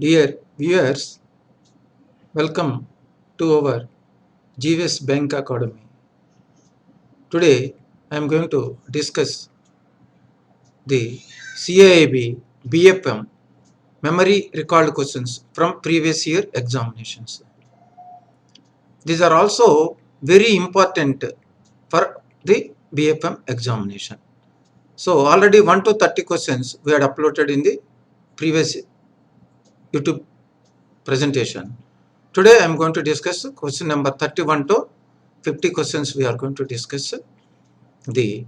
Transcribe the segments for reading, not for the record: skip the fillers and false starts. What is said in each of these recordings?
Dear viewers, welcome to our GVS Bank Academy. Today I am going to discuss the CIIB BFM memory recalled questions from previous year examinations. These are also very important for the BFM examination. So already 1 to 30 questions we had uploaded in the previous YouTube presentation. Today I am going to discuss question number 31 to 50 questions. We are going to discuss the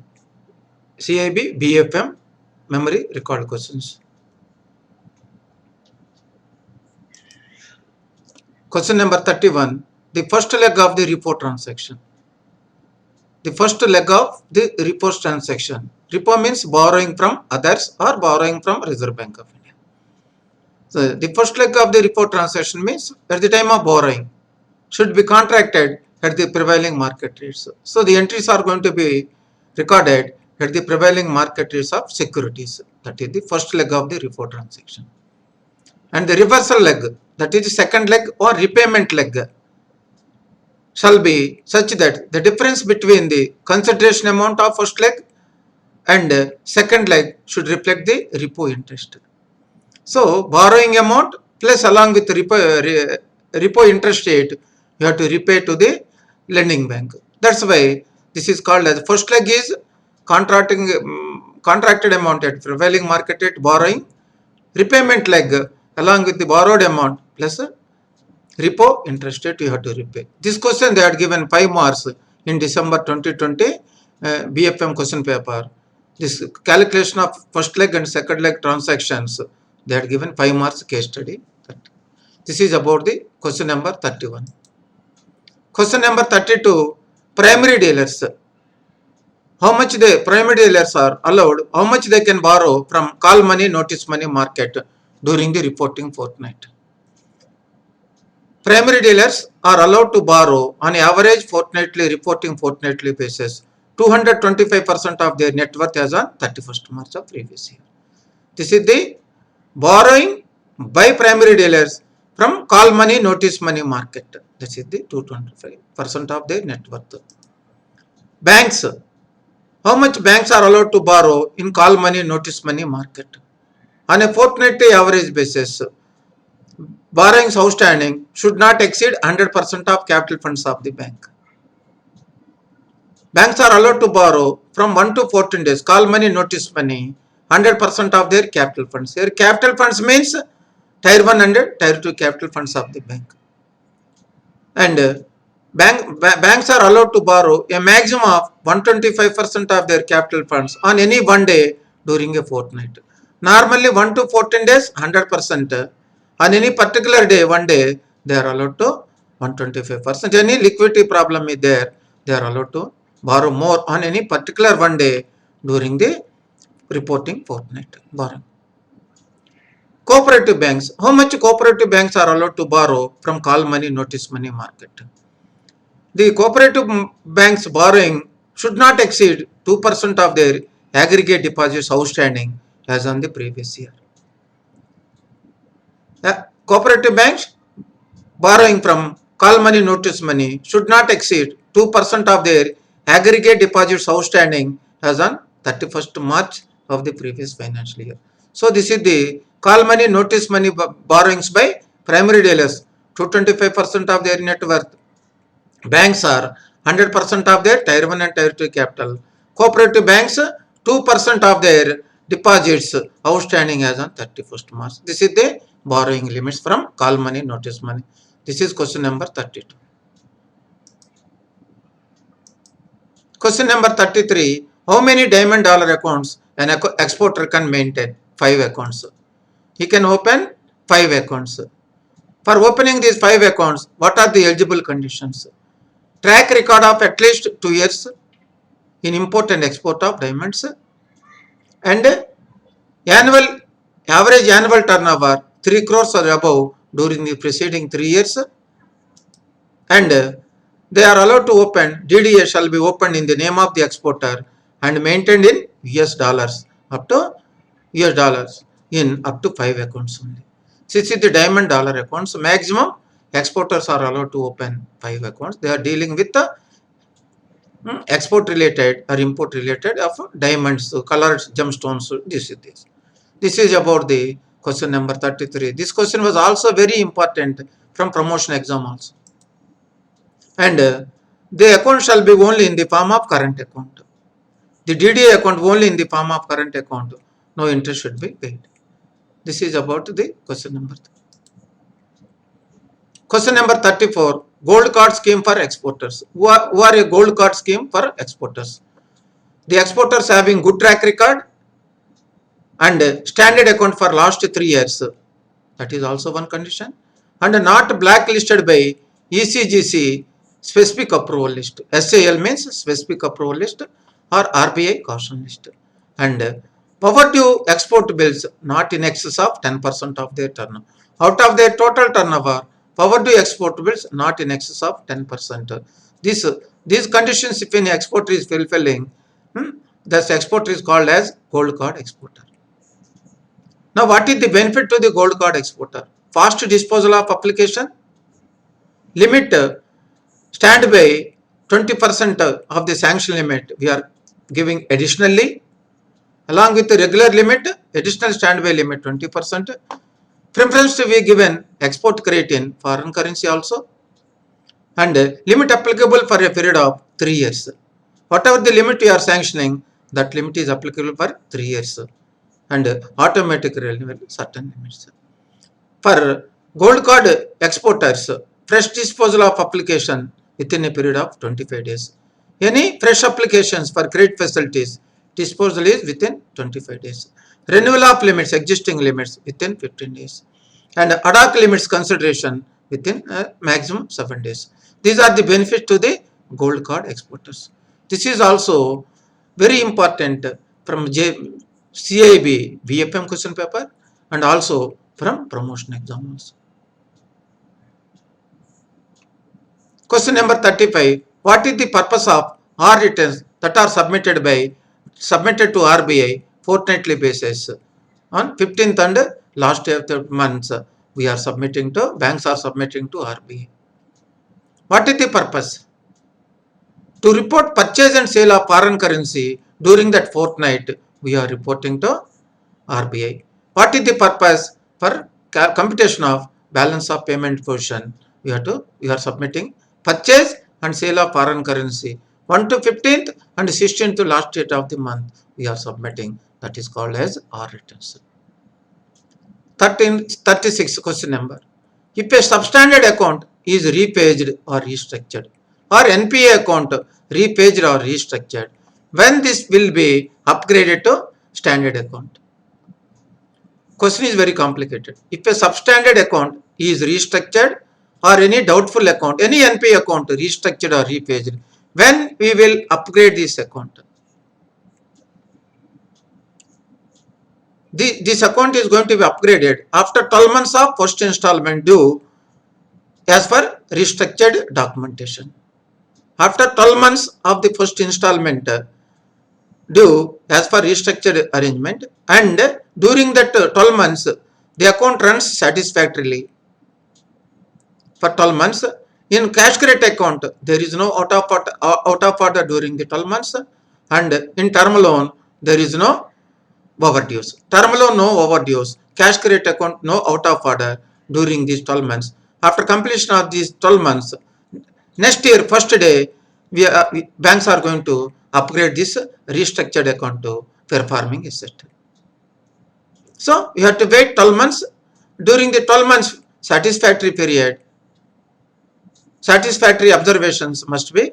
CIB BFM memory recalled questions. Question number 31, the first leg of the repo transaction. The first leg of the repo transaction. Repo means borrowing from others or borrowing from Reserve Bank of India. So the first leg of the repo transaction means at the time of borrowing should be contracted at the prevailing market rates. So the entries are going to be recorded at the prevailing market rates of securities. That is the first leg of the repo transaction. And the reversal leg, that is the second leg or repayment leg, shall be such that the difference between the consideration amount of first leg and second leg should reflect the repo interest. So borrowing amount plus along with repo interest rate, you have to repay to the lending bank. That's why this is called as first leg is contracted amount at prevailing market rate borrowing, repayment leg along with the borrowed amount plus repo interest rate you have to repay. This question they had given 5 marks in December 2020 BFM question paper. This calculation of first leg and second leg transactions, they had given 5 marks case study. This is about the question number 31. Question number 32, primary dealers. How much the primary dealers are allowed, how much they can borrow from call money, notice money market during the reporting fortnight. Primary dealers are allowed to borrow on average reporting fortnightly basis 225% of their net worth as on 31st March of previous year. This is the borrowing by primary dealers from call money, notice money market. This is the 225% of their net worth. Banks. How much banks are allowed to borrow in call money, notice money market? On a fortnightly average basis, borrowings outstanding should not exceed 100% of capital funds of the bank. Banks are allowed to borrow from 1 to 14 days, call money, notice money, 100% of their capital funds. Here capital funds means Tier 1 and Tier 2 capital funds of the bank. And banks are allowed to borrow a maximum of 125% of their capital funds on any one day during a fortnight. Normally 1 to 14 days, 100%. On any particular day, one day, they are allowed to 125%. Any liquidity problem is there, they are allowed to borrow more on any particular one day during the reporting fortnight borrowing. Cooperative banks. How much cooperative banks are allowed to borrow from call money, notice money market? The cooperative banks borrowing should not exceed 2% of their aggregate deposits outstanding as on the previous year. Cooperative banks borrowing from call money, notice money should not exceed 2% of their aggregate deposits outstanding as on 31st March of the previous financial year. So this is the call money, notice money borrowings by primary dealers, 225% of their net worth. Banks are 100% of their Tier 1 and Tier 2 capital. Cooperative banks 2% of their deposits outstanding as on 31st March. This is the borrowing limits from call money, notice money. This is question number 32. Question number 33. How many diamond dollar accounts an exporter can maintain? 5 accounts. He can open 5 accounts. For opening these 5 accounts, what are the eligible conditions? Track record of at least 2 years in import and export of diamonds, and average annual turnover 3 crores or above during the preceding 3 years, and they are allowed to open, DDA shall be opened in the name of the exporter and maintained in US dollars up to US dollars in up to 5 accounts only. This is the diamond dollar accounts. Maximum exporters are allowed to open 5 accounts. They are dealing with the export related or import related of diamonds, colored gemstones. This is about the question number 33. This question was also very important from promotion exam also. And the account shall be only in the form of current account. The DDA account only in the form of current account. No interest should be paid. This is about the question number 3. Question number 34. Gold card scheme for exporters. Who are a gold card scheme for exporters? The exporters having good track record and standard account for last 3 years. That is also one condition. And not blacklisted by ECGC specific approval list. SAL means specific approval list or RBI caution list. And overdue export bills not in excess of 10% of their turnover. Out of their total turnover, overdue export bills not in excess of 10%. These conditions, if any exporter is fulfilling, this exporter is called as gold card exporter. Now, what is the benefit to the gold card exporter? Fast disposal of application, limit standby 20% of the sanction limit we are giving additionally, along with the regular limit, additional standby limit 20%. Preference to be given export credit in foreign currency also, and limit applicable for a period of 3 years. Whatever the limit you are sanctioning, that limit is applicable for 3 years. And automatic renewal certain limits. For gold card exporters, fresh disposal of application within a period of 25 days. Any fresh applications for credit facilities, disposal is within 25 days. Renewal of limits, existing limits within 15 days. And ad hoc limits consideration within maximum 7 days. These are the benefits to the gold card exporters. This is also very important from CIB BFM question paper and also from promotion exams. Question number 35. What is the purpose of R returns that are submitted to RBI fortnightly basis? On 15th and last day of the month, we are submitting to, banks are submitting to RBI. What is the purpose? To report purchase and sale of foreign currency during that fortnight, we are reporting to RBI. What is the purpose? For computation of balance of payment position, we are submitting purchase and sale of foreign currency 1 to 15th and 16th to last date of the month we are submitting. That is called as R returns. 36 question number. If a substandard account is repaged or restructured, or NPA account repaged or restructured, when this will be upgraded to standard account? Question is very complicated. If a substandard account is restructured or any doubtful account, any NPA account restructured or repaged, when we will upgrade this account? This account is going to be upgraded after 12 months of first installment due as per restructured documentation. After 12 months of the first installment due as per restructured arrangement, and during that 12 months the account runs satisfactorily. For 12 months, in cash credit account there is no out of order during the 12 months, and in term loan there is no overdues. Term loan no overdues, cash credit account no out of order during these 12 months. After completion of these 12 months, next year first day banks are going to upgrade this restructured account to performing asset. So you have to wait 12 months. During the 12 months satisfactory period, satisfactory observations must be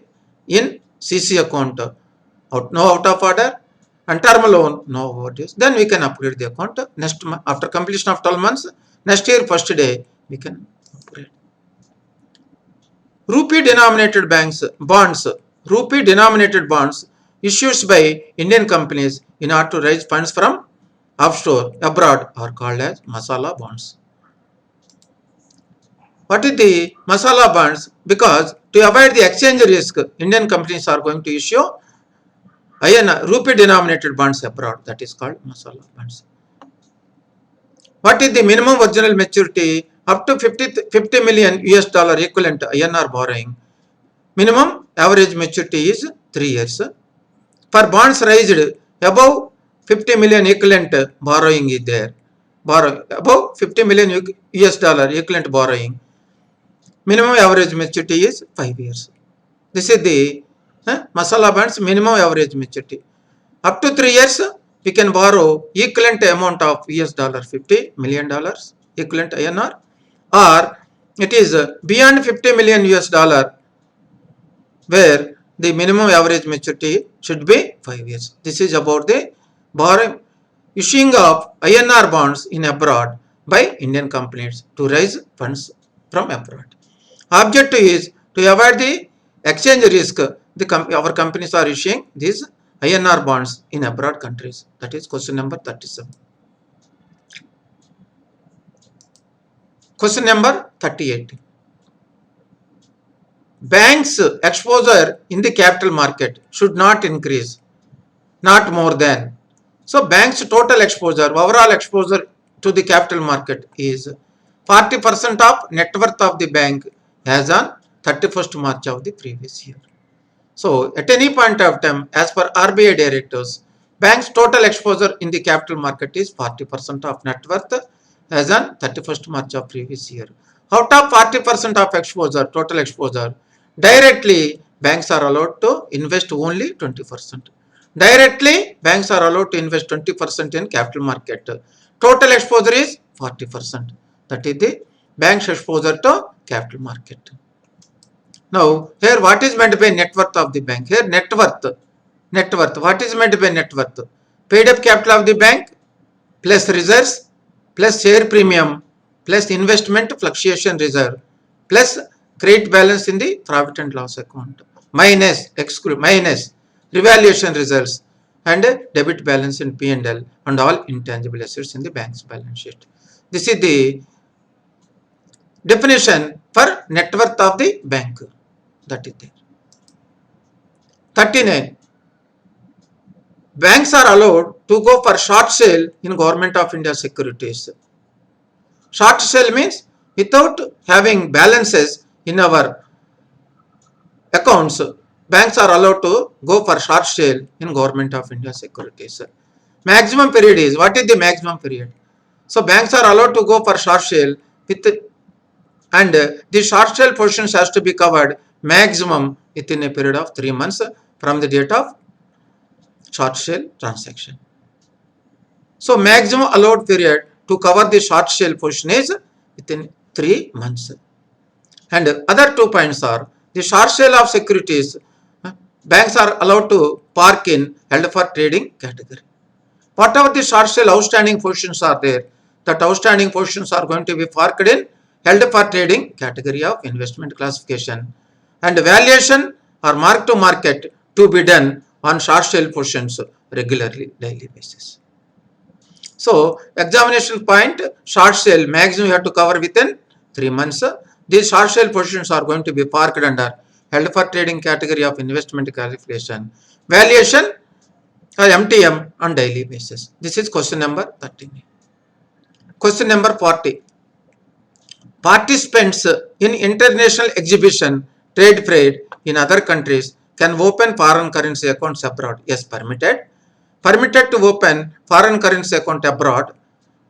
in CC account, no out of order, and term loan no overdues. Then we can upgrade the account. Next month, after completion of 12 months, next year first day we can upgrade. Rupee denominated bonds issued by Indian companies in order to raise funds from offshore abroad are called as masala bonds. What is the masala bonds? Because to avoid the exchange risk, Indian companies are going to issue rupee denominated bonds abroad. That is called masala bonds. What is the minimum original maturity? Up to 50 million US dollar equivalent INR borrowing. Minimum average maturity is 3 years. For bonds raised above 50 million equivalent borrowing is there. Above 50 million US dollar equivalent borrowing. Minimum average maturity is 5 years. This is the masala bonds minimum average maturity. Up to 3 years, we can borrow equivalent amount of US dollar $50 million equivalent INR, or it is beyond 50 million US dollar, where the minimum average maturity should be 5 years. This is about the borrowing, issuing of INR bonds in abroad by Indian companies to raise funds from abroad. Objective is to avoid the exchange risk. Our companies are issuing these INR bonds in abroad countries. That is question number 37. Question number 38. Banks' exposure in the capital market should not increase, not more than. So banks' total exposure, overall exposure to the capital market is 40% of net worth of the bank as on 31st March of the previous year. So at any point of time, as per RBI directives, bank's total exposure in the capital market is 40% of net worth as on 31st March of previous year. Out of 40% of exposure, total exposure, directly banks are allowed to invest only 20%. Directly banks are allowed to invest 20% in capital market. Total exposure is 40%. That is the bank's exposure to capital market. Now, here what is meant by net worth of the bank? Here net worth. What is meant by net worth? Paid up capital of the bank plus reserves plus share premium plus investment fluctuation reserve plus credit balance in the profit and loss account minus revaluation reserves and debit balance in P&L and all intangible assets in the bank's balance sheet. This is the definition for net worth of the bank. That is there. 39. Banks are allowed to go for short sale in Government of India securities. Short sale means without having balances in our accounts, banks are allowed to go for short sale in Government of India securities. Maximum period is, what is the maximum period? So banks are allowed to go for short sale with, and the short sale positions has to be covered maximum within a period of 3 months from the date of short sale transaction. So maximum allowed period to cover the short sale position is within 3 months. And other 2 points are the short sale of securities. Banks are allowed to park in held for trading category. Whatever the short sale outstanding positions are there, that outstanding positions are going to be parked in held for trading category of investment classification. And valuation or mark to market to be done on short sale positions regularly, daily basis. So examination point, short sale maximum you have to cover within 3 months. These short sale positions are going to be parked under held for trading category of investment classification. Valuation or MTM on daily basis. This is question number 13. Question number 40. Participants in international exhibition, trade fair in other countries can open foreign currency accounts abroad. Yes, permitted. Permitted to open foreign currency account abroad,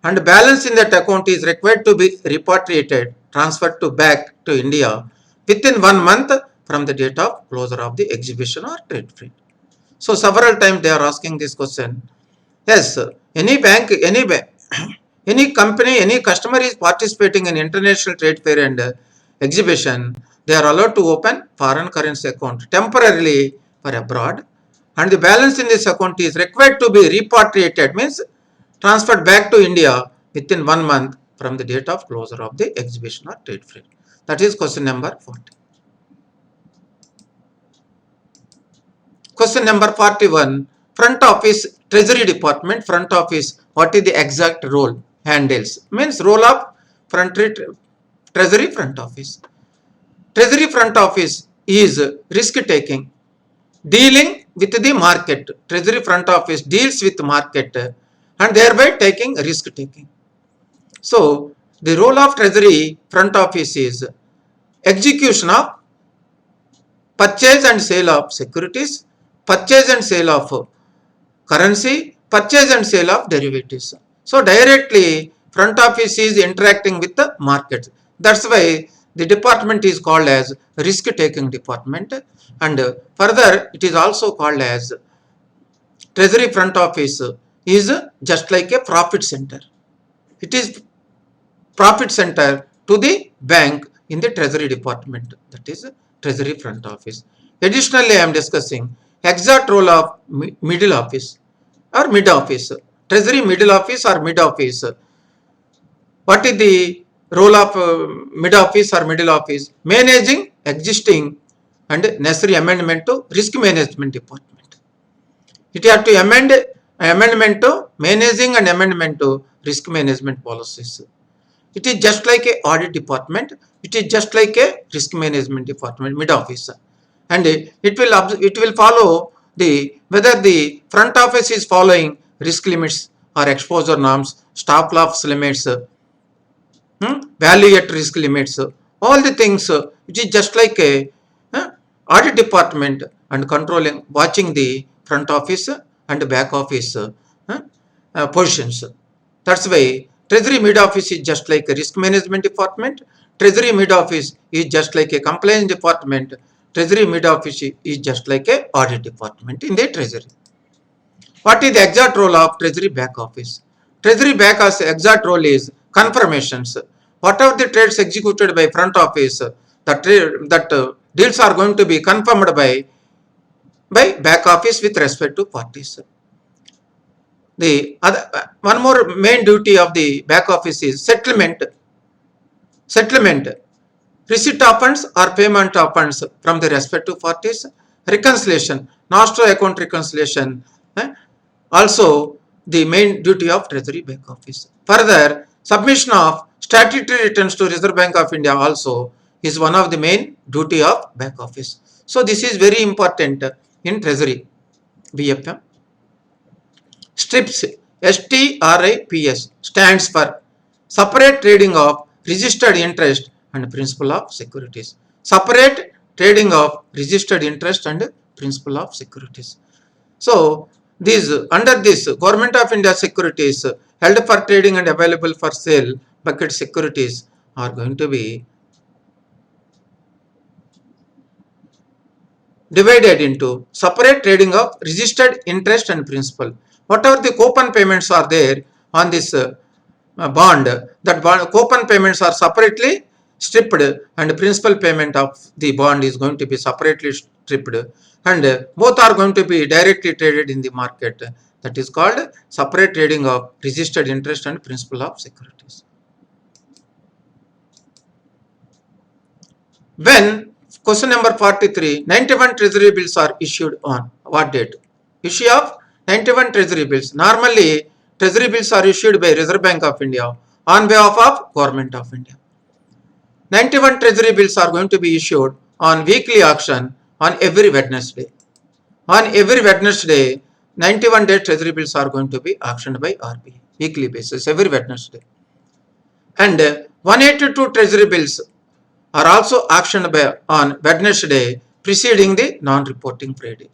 and balance in that account is required to be repatriated, transferred to back to India within 1 month from the date of closure of the exhibition or trade fair. So several times they are asking this question. Yes, any bank, any company, any customer is participating in international trade fair and exhibition, they are allowed to open foreign currency account temporarily for abroad, and the balance in this account is required to be repatriated, means transferred back to India within 1 month from the date of closure of the exhibition or trade fair. That is question number 40. Question number 41. Front office, treasury department, front office, what is the exact role handles? Means role of treasury front office. Treasury front office is risk taking, dealing with the market. Treasury front office deals with market and thereby taking risk taking. So the role of treasury front office is execution of purchase and sale of securities, purchase and sale of currency, purchase and sale of derivatives. So directly front office is interacting with the market. That's why the department is called as risk taking department, and further it is also called as treasury front office is just like a profit center. It is profit center to the bank in the treasury department, that is treasury front office. Additionally, I am discussing exact role of middle office or mid office, treasury middle office or mid office. What is the role of mid office or middle office? Managing existing and necessary amendment to risk management department. It has to amendment to managing and amendment to risk management policies. It is just like a audit department. It is just like a risk management department, mid office, and it will follow the whether the front office is following risk limits or exposure norms, stop loss limits, value at risk limits, all the things. It is just like a audit department and controlling, watching the front office and back office positions. That's why treasury mid office is just like a risk management department. Treasury mid office is just like a compliance department. Treasury mid office is just like a audit department in the treasury. What is the exact role of treasury back office? Treasury back office exact role is confirmations. Whatever the trades executed by front office, that deals are going to be confirmed by back office with respect to parties. The other one more main duty of the back office is settlement, receipt of funds or payment of funds from the respective parties, reconciliation, notional account reconciliation, also the main duty of treasury back office. Further, submission of statutory returns to Reserve Bank of India also is one of the main duty of back office. So this is very important in treasury BFM. STRIPS, STRIPS stands for separate trading of registered interest and principal of securities. Separate trading of registered interest and principal of securities. So these under this Government of India securities held for trading and available for sale bucket securities are going to be divided into separate trading of registered interest and principal. Whatever the coupon payments are there on this bond, that coupon payments are separately stripped and principal payment of the bond is going to be separately stripped, and both are going to be directly traded in the market. That is called separate trading of registered interest and principal of securities. When question number 43, 91 treasury bills are issued on what date? Issue of 91 treasury bills. Normally, treasury bills are issued by Reserve Bank of India on behalf of Government of India. 91 treasury bills are going to be issued on weekly auction on every Wednesday. On every Wednesday, 91 day treasury bills are going to be auctioned by RBI, weekly basis, every Wednesday. And 182 treasury bills are also auctioned by on Wednesday preceding the non-reporting Friday.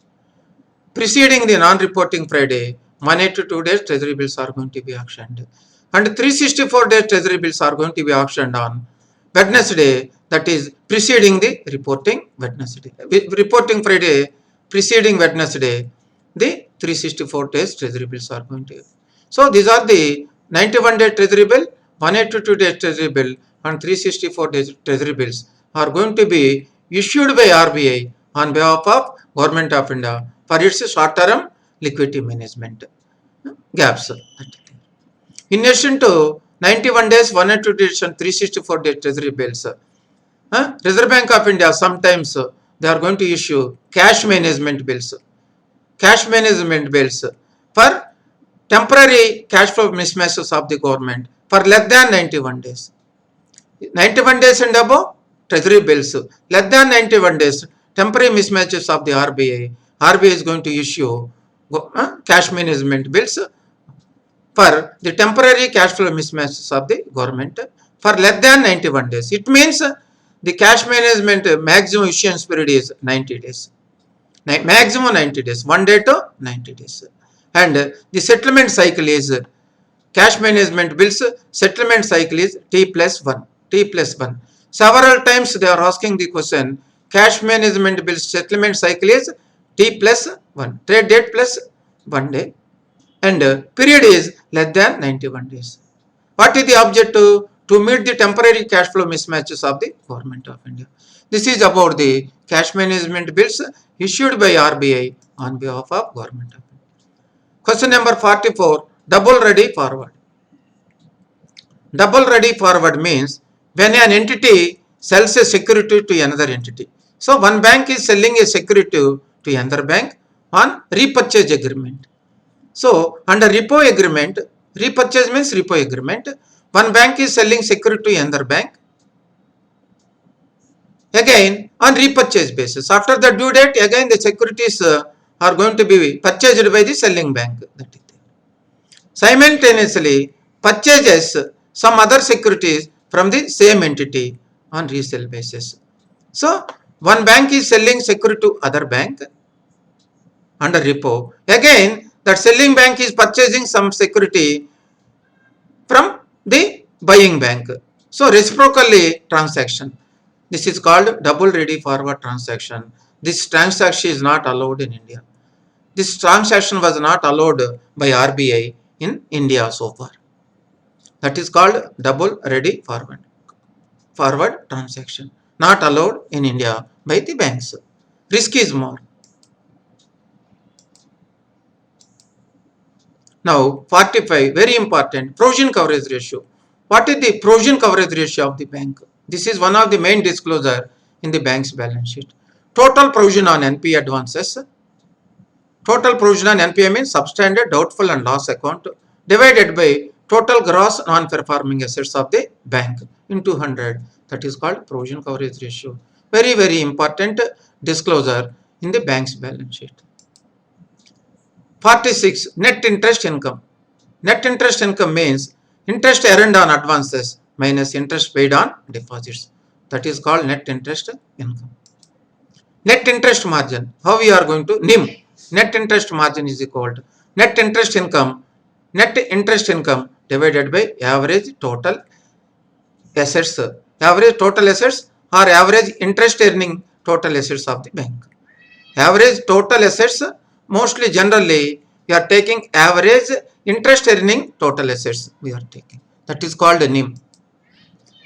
Preceding the non-reporting Friday, 182 days treasury bills are going to be auctioned, and 364 days treasury bills are going to be auctioned on Wednesday, that is preceding the reporting Wednesday. Reporting Friday preceding Wednesday, the 364 days treasury bills are going to. So these are the 91 day treasury bill, 182 day treasury bill and 364 days treasury bills are going to be issued by RBI on behalf of Government of India for its short-term liquidity management gaps. In addition to 91 days, 182 days and 364 days treasury bills, Reserve Bank of India sometimes they are going to issue cash management bills. Cash management bills for temporary cash flow mismatches of the government for less than 91 days. 91 days and above treasury bills, less than 91 days temporary mismatches of the RBI. RBI is going to issue cash management bills for the temporary cash flow mismatches of the government for less than 91 days. It means the cash management maximum issuance period is 90 days. Maximum 90 days, 1 day to 90 days. And the settlement cycle is cash management bills settlement cycle is T plus 1. T plus 1. Several times they are asking the question, cash management bills settlement cycle is T plus 1. Trade date plus 1 day. And period is less than 91 days. What is the objective? To meet the temporary cash flow mismatches of the Government of India. This is about the cash management bills issued by RBI on behalf of Government of India. Question number 44, double ready forward. Double ready forward means when an entity sells a security to another entity. So one bank is selling a security to another bank on repurchase agreement. So under repo agreement, repurchase means repo agreement. One bank is selling security to another bank. Again on repurchase basis. After the due date, again the securities are going to be purchased by the selling bank. That is there. Simultaneously purchases some other securities from the same entity on resale basis. So one bank is selling security to other bank under repo. Again that selling bank is purchasing some security from the buying bank. So reciprocally transaction. This is called double ready forward transaction. This transaction is not allowed in India. This transaction was not allowed by RBI in India so far. That is called double ready forward transaction. Not allowed in India by the banks. Risk is more. Now 45, very important, provision coverage ratio. What is the provision coverage ratio of the bank? This is one of the main disclosure in the bank's balance sheet. Total provision on NPA advances. Total provision on NPA means substandard, doubtful and loss account divided by total gross non-performing assets of the bank into 100. That is called provision coverage ratio. Very, very important disclosure in the bank's balance sheet. 46. Net interest income. Net interest income means interest earned on advances minus interest paid on deposits. That is called net interest income. Net interest margin. How we are going to NIM? Net interest margin is equal to net interest income divided by average total assets. Average total assets or average interest earning total assets of the bank. Average total assets, mostly generally we are taking average interest earning total assets we are taking. That is called NIM.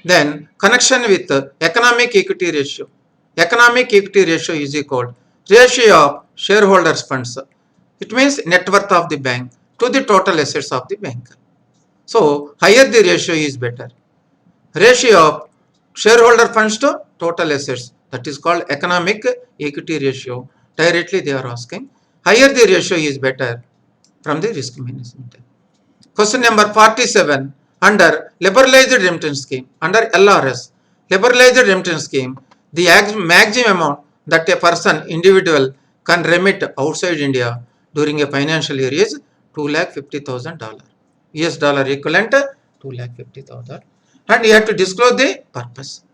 Then connection with economic equity ratio. Economic equity ratio is equal to ratio of shareholders funds. It means net worth of the bank to the total assets of the bank. So higher the ratio is better. Ratio of shareholder funds to total assets, that is called economic equity ratio. Directly they are asking. Higher the ratio is better from the risk management. Question number 47. Under liberalized remittance scheme, under LRS, liberalized remittance scheme, the maximum amount that a person, individual, can remit outside India during a financial year is $250,000. US dollar equivalent $250,000. And you have to disclose the purpose.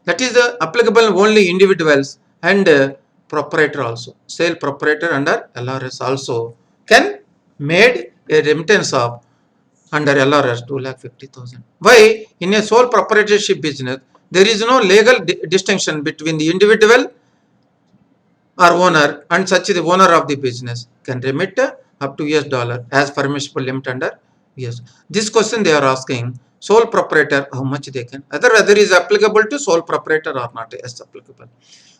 That is applicable only individuals and proprietor also. Sale proprietor under LRS also can made a remittance of under LRS 250,000. Why? In a sole proprietorship business, there is no legal distinction between the individual or owner and such the owner of the business can remit up to US dollar as permissible limit under US. This question they are asking, sole proprietor, how much they can, whether is applicable to sole proprietor or not as applicable.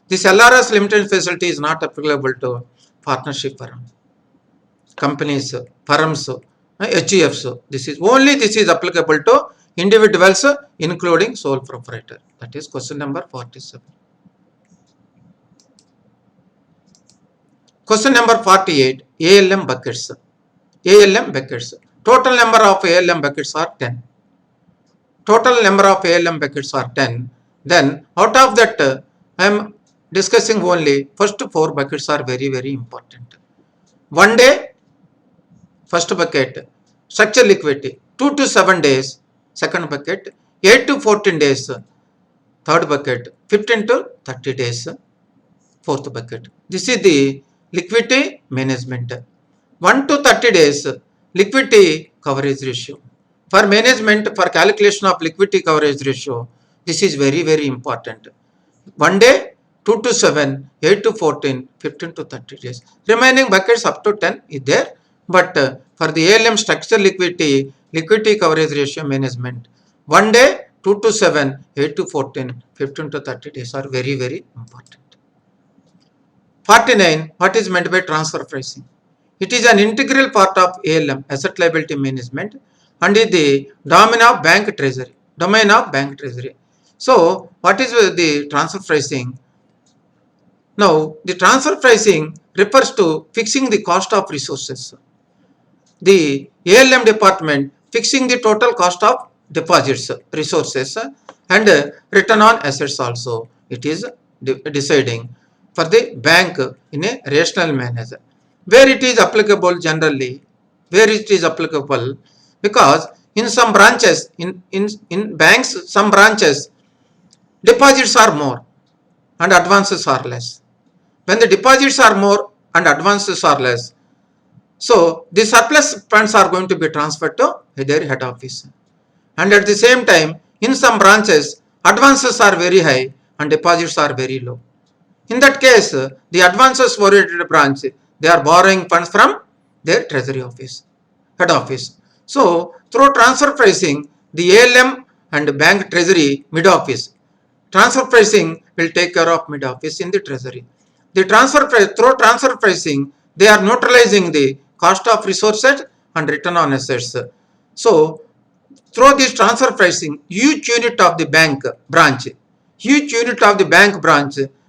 This LRS limited facility is not applicable to partnership firm, companies, firms, HUFs. This is applicable to individuals including sole proprietor. That is question number 47. Question number 48. ALM buckets. ALM buckets. Total number of ALM buckets are 10. Total number of ALM buckets are 10. Then out of that I am discussing only first 4 buckets are very, very important. 1 day, first bucket, structure liquidity 2 to 7 days, second bucket, 8 to 14 days, third bucket, 15 to 30 days, fourth bucket. This is the liquidity management. 1 to 30 days liquidity coverage ratio. For management, for calculation of liquidity coverage ratio, this is very, very important. 1 day, 2 to 7, 8 to 14, 15 to 30 days. Remaining buckets up to 10 is there. But for the ALM structure liquidity coverage ratio management, 1 day, 2 to 7, 8 to 14, 15 to 30 days are very, very important. 49. What is meant by transfer pricing? It is an integral part of ALM, asset liability management, and is the domain of bank treasury. So, what is the transfer pricing? Now, the transfer pricing refers to fixing the cost of resources. The ALM department fixing the total cost of deposits, resources, and return on assets also. It is deciding for the bank in a rational manner. Where it is applicable generally, because in some branches, in banks, some branches, deposits are more and advances are less. When the deposits are more and advances are less, so the surplus funds are going to be transferred to their head office. And at the same time, in some branches, advances are very high and deposits are very low. In that case, the advances oriented branch, they are borrowing funds from their treasury office, head office. So, through transfer pricing, the ALM and bank treasury mid office, transfer pricing will take care of mid office in the treasury. Through transfer pricing, they are neutralizing the cost of resources and return on assets. So, through this transfer pricing, each unit of the bank branch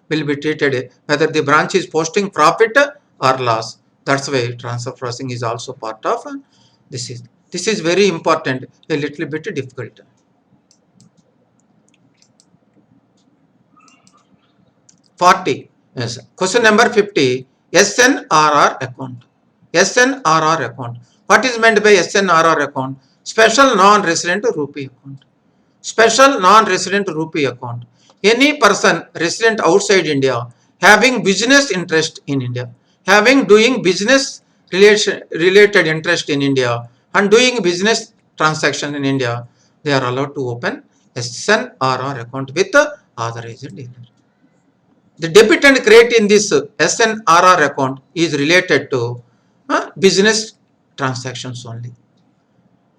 will be treated whether the branch is posting profit or loss. That's why transfer pricing is also part of this. This is very important, a little bit difficult. Yes. Question number 50. SNRR account. SNRR account. What is meant by SNRR account? Special non-resident rupee account. Special non-resident rupee account. Any person resident outside India having business interest in India, doing business related interest in India and doing business transaction in India, they are allowed to open SNRR account with authorized dealer. The debit and credit in this SNRR account is related to business transactions only.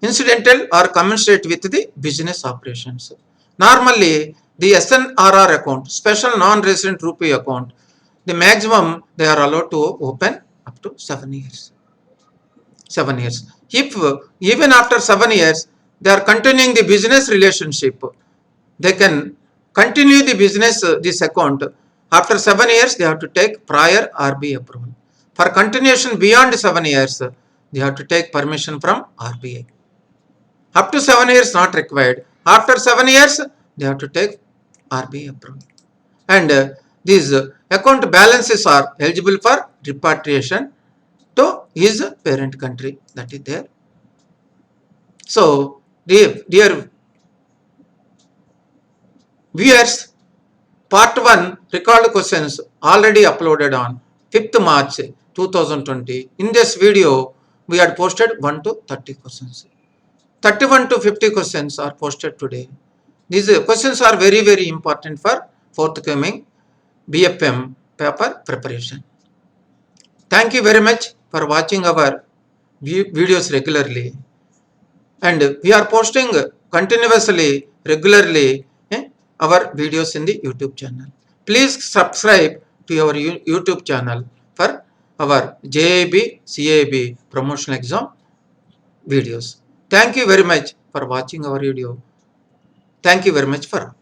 Incidental or commensurate with the business operations. Normally, the SNRR account, special non-resident rupee account, the maximum they are allowed to open up to 7 years. 7 years. If even after 7 years, they are continuing the business relationship, they can continue the business, this account. After 7 years, they have to take prior RBI approval. For continuation beyond 7 years, they have to take permission from RBI. Up to 7 years not required. After 7 years, they have to take RBI approval. And these account balances are eligible for repatriation to his parent country. That is there. So, dear viewers, Part 1 recalled questions already uploaded on 5th March 2020. In this video, we had posted 1 to 30 questions. 31 to 50 questions are posted today. These questions are very, very important for forthcoming BFM paper preparation. Thank you very much for watching our videos regularly. And we are posting continuously, regularly, our videos in the YouTube channel. Please subscribe to our YouTube channel for our JAB, CAB promotional exam videos. Thank you very much for watching our video. Thank you very much for